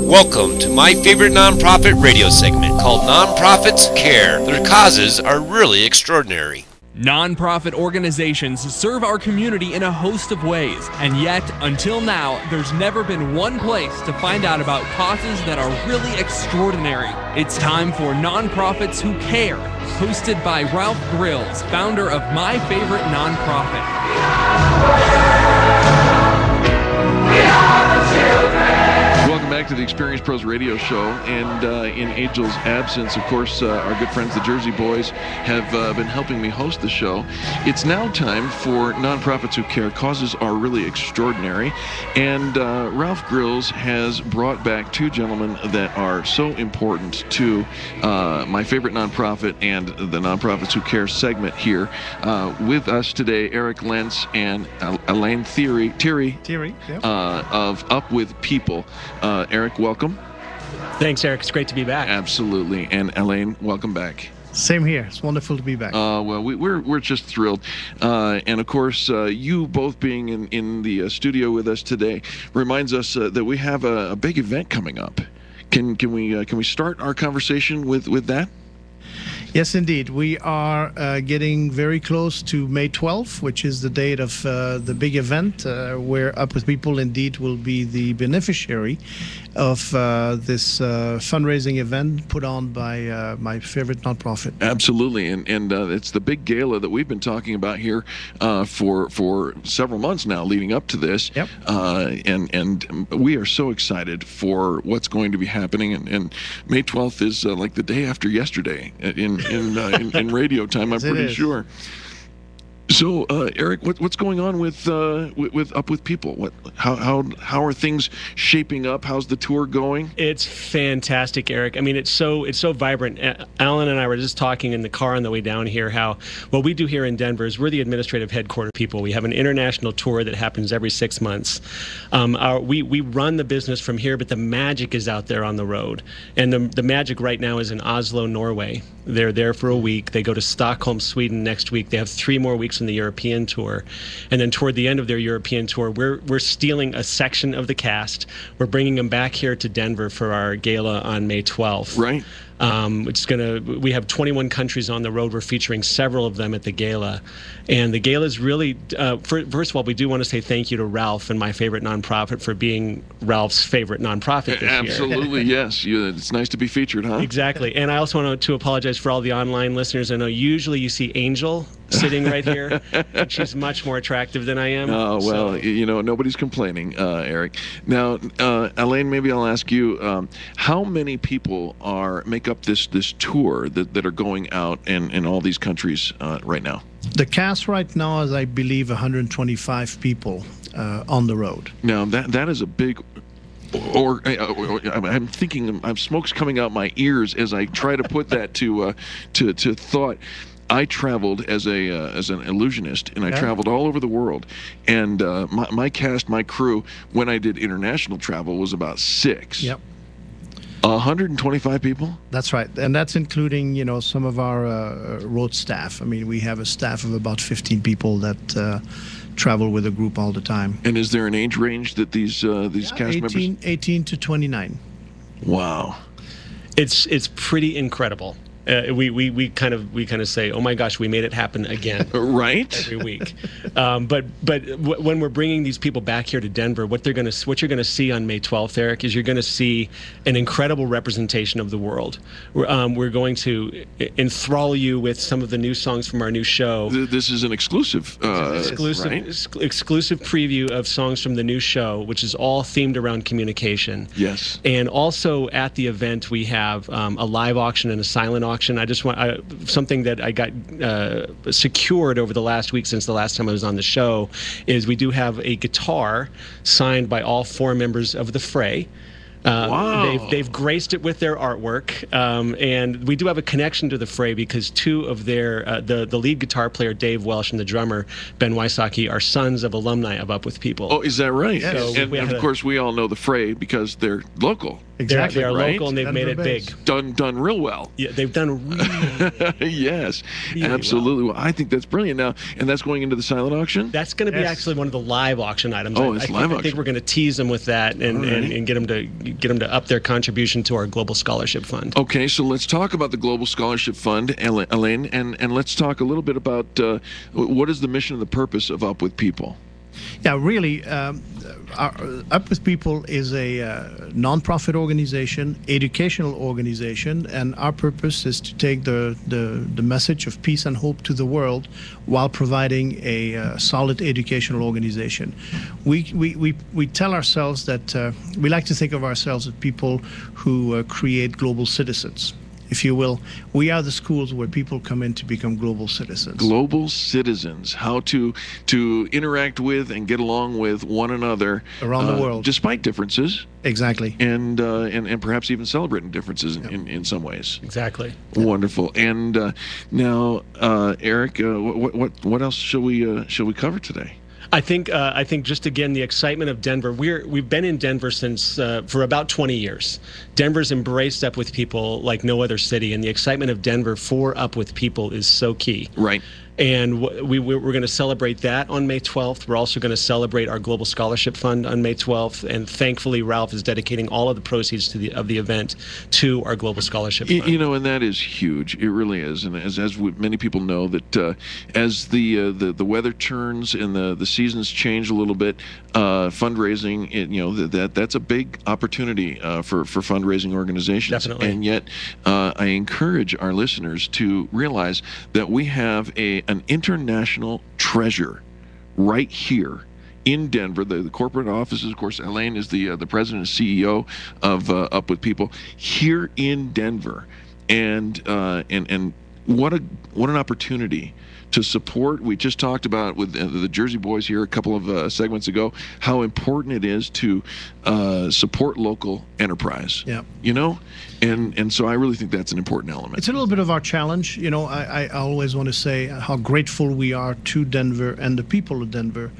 Welcome to My Favorite Non-Profit radio segment called Nonprofits Care. Their causes are really extraordinary. Nonprofit organizations serve our community in a host of ways, and yet, until now, there's never been one place to find out about causes that are really extraordinary. It's time for Nonprofits Who Care, hosted by Ralph Grills, founder of My Favorite Non-Profit. Welcome back to the Experience Pros radio show, and in Angel's absence, of course, our good friends the Jersey Boys have been helping me host the show. It's now time for Nonprofits Who Care. Causes are really extraordinary, and Ralph Grills has brought back two gentlemen that are so important to My Favorite Nonprofit and the Nonprofits Who Care segment here. With us today, Lentz and Alain Thiry, yeah. Of Up With People. Eric, welcome. Thanks, Eric. It's great to be back. Absolutely. And Alain, welcome back. Same here. It's wonderful to be back. Well, we're just thrilled. And, of course, you both being in the studio with us today reminds us that we have a big event coming up. Can we start our conversation with that? Yes, indeed. We are getting very close to May 12th, which is the date of the big event where Up With People indeed will be the beneficiary of this fundraising event put on by My Favorite Nonprofit. Absolutely, and it's the big gala that we've been talking about here for several months now leading up to this. Yep. And we are so excited for what's going to be happening, and May 12th is like the day after yesterday in radio time, I'm pretty sure. So, Eric, what's going on with Up With People? How are things shaping up? How's the tour going? It's fantastic, Eric. I mean, it's so vibrant. Alan and I were just talking in the car on the way down here how what we do here in Denver is we're the administrative headquarters people. We have an international tour that happens every 6 months. We run the business from here, but the magic is out there on the road. And the magic right now is in Oslo, Norway. They're there for a week. They go to Stockholm, Sweden next week. They have 3 more weeks in the European tour, and then toward the end of their European tour, we're stealing a section of the cast. We're bringing them back here to Denver for our gala on May 12th. Right. We have 21 countries on the road. We're featuring several of them at the gala, and the gala is really. First of all, we do want to say thank you to Ralph and My Favorite Nonprofit for being Ralph's favorite nonprofit this year. Absolutely, yes. It's nice to be featured, huh? Exactly, and I also want to apologize for all the online listeners. I know usually you see Angel sitting right here, and she's much more attractive than I am. Oh, well, so. Nobody's complaining, Eric. Now, Alain, maybe I'll ask you, how many people make up this tour that are going out in all these countries right now? The cast right now is, I believe, 125 people on the road. Now, that is a big... I'm thinking, smoke's coming out my ears as I try to put that to thought. I traveled as an illusionist, and I traveled all over the world. And my cast, my crew, when I did international travel, was about 6. Yep. 125 people? That's right. And that's including, some of our road staff. I mean, we have a staff of about 15 people that travel with a group all the time. And is there an age range that these cast members? 18 to 29. Wow. It's pretty incredible. We kind of say, oh my gosh, we made it happen again, right? Every week. But when we're bringing these people back here to Denver, what you're going to see on May 12th, Eric, is you're going to see an incredible representation of the world. We're going to enthrall you with some of the new songs from our new show. This is an exclusive preview of songs from the new show, which is all themed around communication. Yes. And also at the event, we have a live auction and a silent auction. I just want something that I got secured over the last week since the last time I was on the show is we do have a guitar signed by all 4 members of the Fray. Wow. They've graced it with their artwork, and we do have a connection to the Fray because 2 of their the lead guitar player Dave Welsh and the drummer Ben Wysocki are sons of alumni of Up With People. Oh, is that right? Yes. So and of course we all know the Fray because they're local. Exactly. They are right? local, and they've made it big. Done real well. Yeah, they've done really yes, really absolutely. Well, I think that's brilliant. Now, and that's going into the silent auction? That's going to be actually one of the live auction items. Oh, it's live auction. I think we're going to tease them with that and get them to get them to up their contribution to our Global Scholarship Fund. Okay, so let's talk about the Global Scholarship Fund, Alain, and let's talk a little bit about what is the mission and the purpose of Up With People. Yeah, really, Up With People is a non-profit organization, educational organization, and our purpose is to take the message of peace and hope to the world while providing a solid educational organization. We tell ourselves that we like to think of ourselves as people who create global citizens. If you will, we are the schools where people come in to become global citizens. Global citizens, how to interact with and get along with one another around the world, despite differences. Exactly. And perhaps even celebrating differences in some ways. Exactly. Wonderful. And now, Eric, what else shall we cover today? I think just again the excitement of Denver. We've been in Denver since for about 20 years. Denver's embraced Up With People like no other city, and the excitement of Denver for Up With People is so key. Right. And we're going to celebrate that on May 12th. We're also going to celebrate our Global Scholarship Fund on May 12th. And thankfully, Ralph is dedicating all of the proceeds of the event to our Global Scholarship Fund. You know, and that is huge. It really is. And as many people know, that as the weather turns and the seasons change a little bit, fundraising, that's a big opportunity for fundraising organizations. Definitely. And yet, I encourage our listeners to realize that we have an international treasure right here in Denver. The corporate offices, of course, Alain is the president and CEO of Up With People here in Denver, and what an opportunity to support. We just talked about with the Jersey Boys here a couple of segments ago how important it is to support local enterprise. Yeah. And so I really think that's an important element. It's a little bit of our challenge. I always want to say how grateful we are to Denver and the people of Denver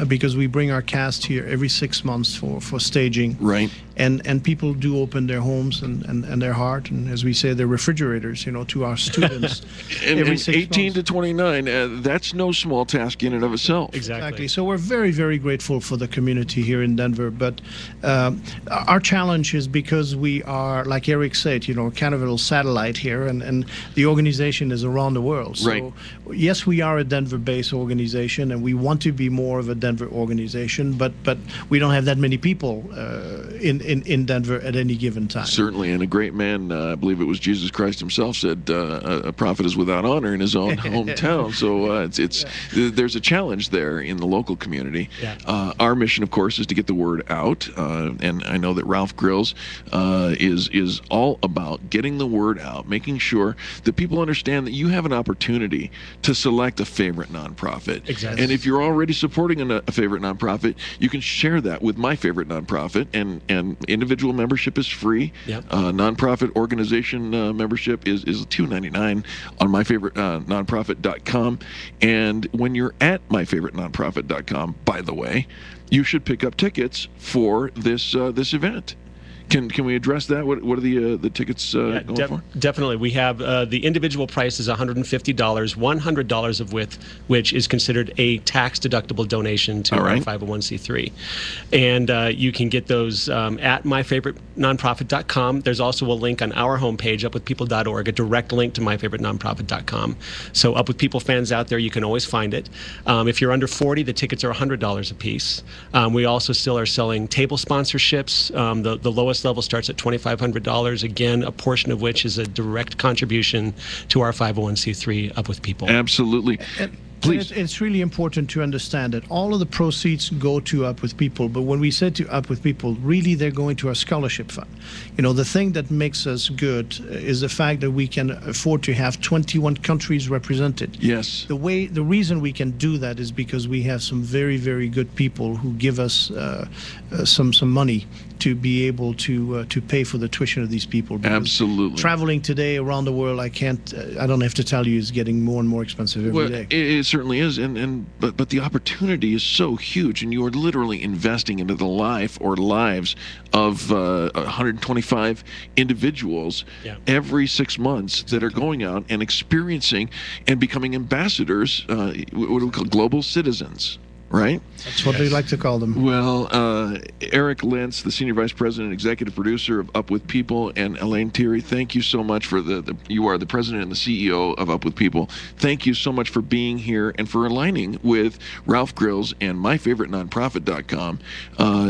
because we bring our cast here every 6 months for staging. Right. And people do open their homes and their heart, and as we say, their refrigerators, to our students. and 18 to 29, that's no small task in and of itself. Exactly. So we're very, very grateful for the community here in Denver. But our challenge is because we are, like Eric said, kind of a little satellite here, and the organization is around the world. So, right. Yes, we are a Denver-based organization, and we want to be more of a Denver organization, but we don't have that many people in Denver at any given time. Certainly, and a great man, I believe it was Jesus Christ himself, said a prophet is without honor in his own hometown. So there's a challenge there in the local community. Yeah. Our mission, of course, is to get the word out, and I know that Ralph Grills is all about getting the word out, making sure that people understand that you have an opportunity to select a favorite nonprofit. Exactly. And if you're already supporting a favorite nonprofit, you can share that with My Favorite Nonprofit, and individual membership is free. Yep. Nonprofit organization membership is $2.99 on myfavoritenonprofit.com. And when you're at myfavoritenonprofit.com, by the way, you should pick up tickets for this event. Can we address that? What are the tickets going for? Definitely. We have the individual price is $150, $100 of which is considered a tax-deductible donation to our 501c3. And you can get those at myfavoritenonprofit.com. There's also a link on our homepage, upwithpeople.org, a direct link to myfavoritenonprofit.com. So Up With People fans out there, you can always find it. If you're under 40, the tickets are $100 a piece. We also still are selling table sponsorships. The lowest level starts at $2,500, again, a portion of which is a direct contribution to our 501c3 Up With People. Absolutely. Please. It's really important to understand that all of the proceeds go to Up With People, but when we say to Up With People, really they're going to our scholarship fund. The thing that makes us good is the fact that we can afford to have 21 countries represented. Yes. The reason we can do that is because we have some very, very good people who give us some money to be able to pay for the tuition of these people. Absolutely. Traveling today around the world, I don't have to tell you, is getting more and more expensive every day. It certainly is, but the opportunity is so huge, and you are literally investing into the life or lives of 125 individuals every 6 months that are going out and experiencing and becoming ambassadors, what do we call global citizens. right? That's what we like to call them. Well, Eric Lentz, the Senior Vice President and Executive Producer of Up With People, and Alain Thiry, thank you so much for you are the President and the CEO of Up With People. Thank you so much for being here and for aligning with Ralph Grills and MyFavoriteNonProfit.com.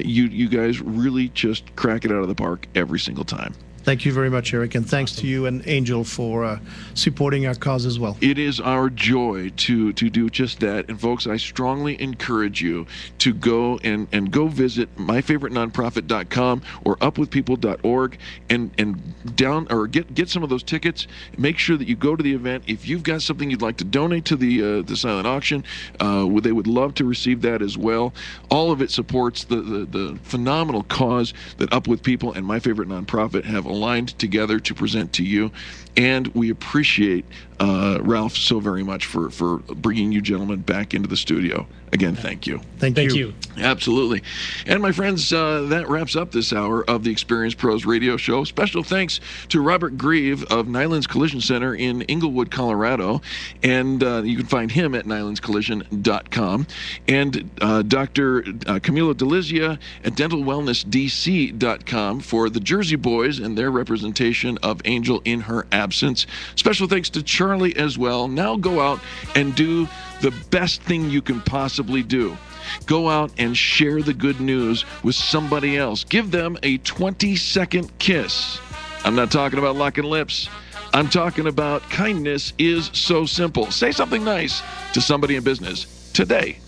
You guys really just crack it out of the park every single time. Thank you very much, Eric, and thanks to you and Angel for supporting our cause as well. It is our joy to do just that. And folks, I strongly encourage you to go and go visit myfavoriternonprofit.com or upwithpeople.org and get some of those tickets. Make sure that you go to the event. If you've got something you'd like to donate to the silent auction, they would love to receive that as well. All of it supports the phenomenal cause that Up With People and My Favorite Nonprofit have aligned together to present to you, and we appreciate Ralph so very much for bringing you gentlemen back into the studio. Again, thank you. Thank you. Absolutely. And my friends, that wraps up this hour of the Experience Pros radio show. Special thanks to Robert Grieve of Nyland's Collision Center in Inglewood, Colorado, and you can find him at nylandscollision.com, and Dr. Camilo Delizia at dentalwellnessdc.com for the Jersey Boys and their representation of Angel in her absence. Special thanks to Charlie as well. Now go out and do the best thing you can possibly do. Go out and share the good news with somebody else. Give them a 20-second kiss. I'm not talking about locking lips. I'm talking about kindness is so simple. Say something nice to somebody in business today.